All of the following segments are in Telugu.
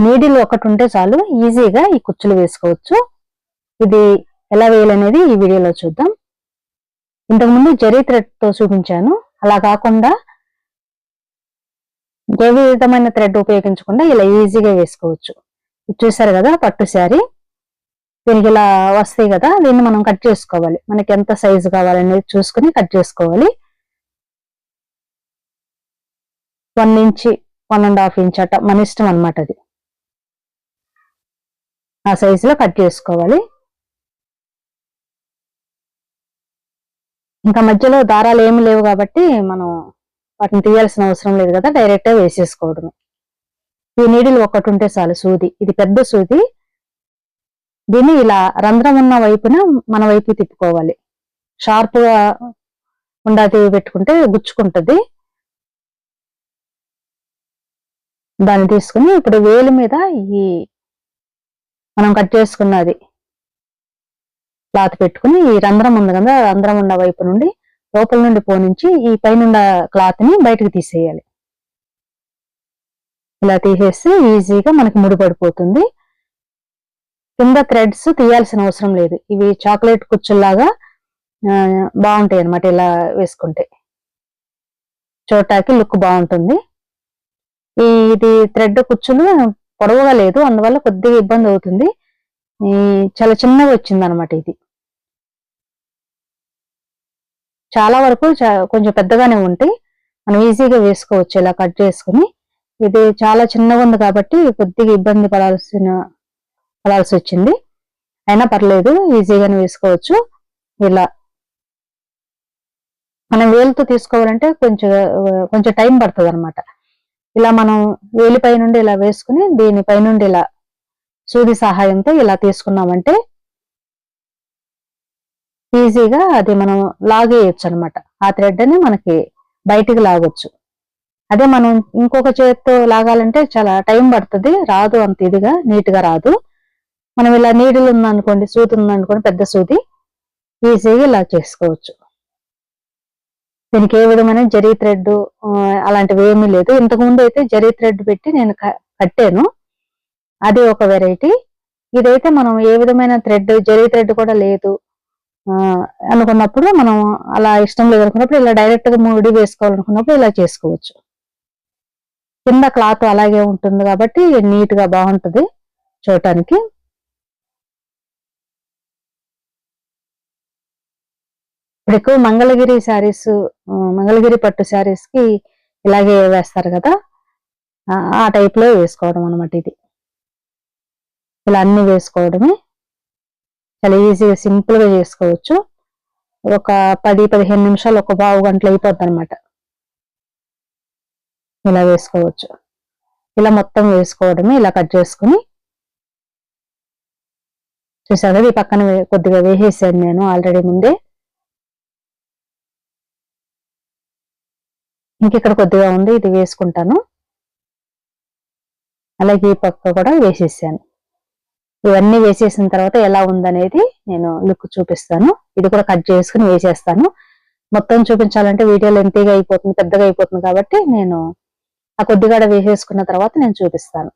నీడిల్ ఒకటి ఉంటే చాలు, ఈజీగా ఈ కుచ్చులు వేసుకోవచ్చు. ఇది ఎలా వేయాలనేది ఈ వీడియోలో చూద్దాం. ఇంతకుముందు జరీ థ్రెడ్ తో చూపించాను, అలా కాకుండా ఏ విధమైన థ్రెడ్ ఉపయోగించకుండా ఇలా ఈజీగా వేసుకోవచ్చు. ఇది చూసారు కదా, పట్టు శారీ. దీనికి ఇలా వస్తాయి కదా, దీన్ని మనం కట్ చేసుకోవాలి. మనకి ఎంత సైజు కావాలనేది చూసుకుని కట్ చేసుకోవాలి. 1 ఇంచ్ 1.5 ఇంచ్ అట మన ఇష్టం అన్నమాట. అది ఆ సైజులో కట్ చేసుకోవాలి. ఇంకా మధ్యలో దారాలు ఏమి లేవు కాబట్టి మనం వాటిని తీయాల్సిన అవసరం లేదు కదా, డైరెక్ట్ గా వేసేసుకోవడమే. ఈ నీడిల్ ఒకటి ఉంటే చాలు, సూది. ఇది పెద్ద సూది. దీన్ని ఇలా రంధ్రం ఉన్న వైపున మన వైపు తిప్పుకోవాలి. షార్ప్ గా ఉండది పెట్టుకుంటే గుచ్చుకుంటది. దాన్ని తీసుకుని ఇప్పుడు వేలు మీద ఈ మనం కట్ చేసుకున్నది క్లాత్ పెట్టుకుని, ఈ రంధ్రం ఉంది కదా, రంధ్రం ఉన్న వైపు నుండి లోపల నుండి పోనించి ఈ పైన క్లాత్ ని బయటకు తీసేయాలి. ఇలా తీసేస్తే ఈజీగా మనకి ముడిపడిపోతుంది. కింద థ్రెడ్స్ తీయాల్సిన అవసరం లేదు. ఇవి చాక్లెట్ కుచ్చుల్లాగా బాగుంటాయి అన్నమాట. ఇలా వేసుకుంటే చూడటానికి లుక్ బాగుంటుంది. ఇది థ్రెడ్ కుచ్చులు పొడవుగా లేదు, అందువల్ల కొద్దిగా ఇబ్బంది అవుతుంది. చాలా చిన్నగా వచ్చింది అనమాట. ఇది చాలా వరకు కొంచెం పెద్దగానే ఉంటాయి, మనం ఈజీగా వేసుకోవచ్చు ఇలా కట్ చేసుకుని. ఇది చాలా చిన్నగా ఉంది కాబట్టి కొద్దిగా ఇబ్బంది పడాల్సి వచ్చింది. అయినా పర్లేదు, ఈజీగానే వేసుకోవచ్చు. ఇలా మనం వేలుతో తీసుకోవాలంటే కొంచెం టైం పడుతుంది అనమాట. ఇలా మనం వేలిపై నుండి ఇలా వేసుకుని దీనిపై నుండి ఇలా సూది సహాయంతో ఇలా తీసుకున్నామంటే ఈజీగా అది మనం లాగేయచ్చు అనమాట. ఆ థ్రెడ్ ని మనకి బయటికి లాగొచ్చు. అదే మనం ఇంకొక చేతితో లాగాలంటే చాలా టైం పడుతుంది, రాదు, అంత ఇదిగా నీట్ గా రాదు. మనం ఇలా నీడిల్ ఉందనుకోండి, సూది ఉందనుకోండి, పెద్ద సూది, ఈజీగా ఇలా చేసుకోవచ్చు. దీనికి ఏ విధమైన జరీ థ్రెడ్ అలాంటివి ఏమీ లేదు. ఇంతకు ముందు అయితే జరీ థ్రెడ్ పెట్టి నేను కట్టాను, అది ఒక వెరైటీ. ఇదైతే మనం ఏ విధమైన థ్రెడ్, జరీ థ్రెడ్ కూడా లేదు అనుకున్నప్పుడు, మనం అలా ఇష్టం లేదు అనుకున్నప్పుడు ఇలా డైరెక్ట్ గా ముడి వేసుకోవాలనుకున్నప్పుడు ఇలా చేసుకోవచ్చు. కింద క్లాత్ అలాగే ఉంటుంది కాబట్టి నీట్ గా బాగుంటుంది చూడటానికి. ఇప్పుడు ఎక్కువ మంగళగిరి పట్టు శారీస్ కి ఇలాగే వేస్తారు కదా, ఆ టైప్ లో వేసుకోవడం అనమాట. ఇది ఇలా అన్ని వేసుకోవడమే, చాలా ఈజీగా సింపుల్ గా చేసుకోవచ్చు. ఒక 10-15 నిమిషాలు, ఒక పావు గంటలు అయిపోద్ది అనమాట. ఇలా వేసుకోవచ్చు. ఇలా మొత్తం వేసుకోవడమే. ఇలా కట్ చేసుకుని చూసారు, ఈ పక్కన కొద్దిగా వేసేసాను నేను ఆల్రెడీ ముందే. ఇంకిక్కడ కొద్దిగా ఉంది, ఇది వేసుకుంటాను. అలాగే ఈ పక్క కూడా వేసేసాను. ఇవన్నీ వేసేసిన తర్వాత ఎలా ఉందనేది నేను లుక్ చూపిస్తాను. ఇది కూడా కట్ చేసుకుని వేసేస్తాను. మొత్తం చూపించాలంటే వీడియో లెంతీగా అయిపోతుంది, పెద్దగా అయిపోతుంది కాబట్టి నేను ఆ కొద్దిగా వేసేసుకున్న తర్వాత నేను చూపిస్తాను.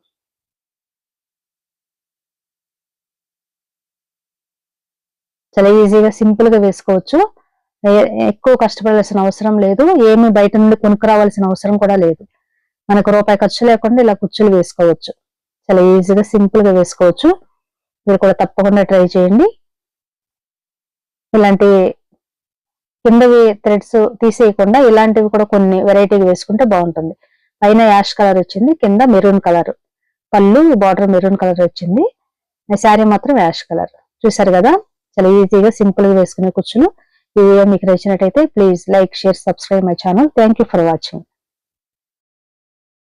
చాలా ఈజీగా సింపుల్ గా వేసుకోవచ్చు. ఎక్కువ కష్టపడాల్సిన అవసరం లేదు, ఏమి బయట నుండి కొనుక్కురావాల్సిన అవసరం కూడా లేదు. మనకు రూపాయి ఖర్చు లేకుండా ఇలా కుచ్చులు వేసుకోవచ్చు. చాలా ఈజీగా సింపుల్ గా వేసుకోవచ్చు. మీరు కూడా తప్పకుండా ట్రై చేయండి. ఇలాంటి కిందవి థ్రెడ్స్ తీసేయకుండా ఇలాంటివి కూడా కొన్ని వెరైటీగా వేసుకుంటే బాగుంటుంది. పైన యాష్ కలర్ వచ్చింది, కింద మెరూన్ కలర్, పళ్ళు బార్డర్ మెరూన్ కలర్ వచ్చింది, శారీ మాత్రం యాష్ కలర్. చూసారు కదా, చాలా ఈజీగా సింపుల్ గా వేసుకునే కుచ్చులు. ఈ వీడియో మీకు నచ్చినట్టయితే please like, share, subscribe my channel. Thank you for watching.